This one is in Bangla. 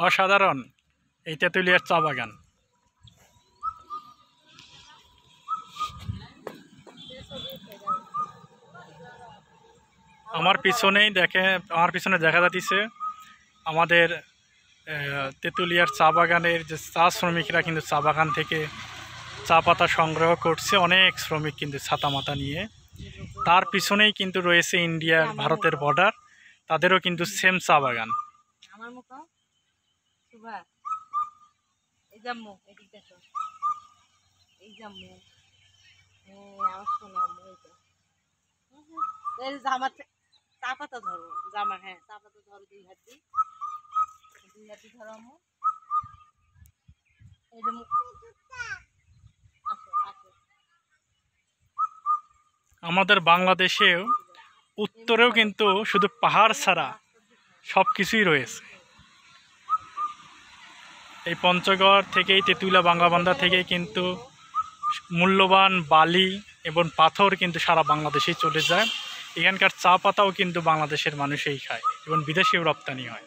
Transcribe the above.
অসাধারণ এই তেঁতুলিয়ার চা বাগান। আমার পিছনে দেখা যাচ্ছে আমাদের তেঁতুলিয়ার চা বাগানের যে চা শ্রমিকরা কিন্তু চা বাগান থেকে চা পাতা সংগ্রহ করছে। অনেক শ্রমিক কিন্তু ছাতা মাতা নিয়ে। তার পিছনেই কিন্তু রয়েছে ইন্ডিয়ার ভারতের বর্ডার, তাদেরও কিন্তু সেম চা বাগান। চা পাতা ধরো জামা, হ্যাঁ চা পাতা ধরো দুই হাতি ধরো। আমাদের বাংলাদেশেও উত্তরেও কিন্তু শুধু পাহাড় ছাড়া সব কিছুই রয়েছে। এই পঞ্চগড় থেকেই তেঁতুলিয়া বাংলাবান্ধা থেকে কিন্তু মূল্যবান বালি এবং পাথর কিন্তু সারা বাংলাদেশেই চলে যায়। এখানকার চা পাতাও কিন্তু বাংলাদেশের মানুষই খায় এবং বিদেশেও রপ্তানি হয়।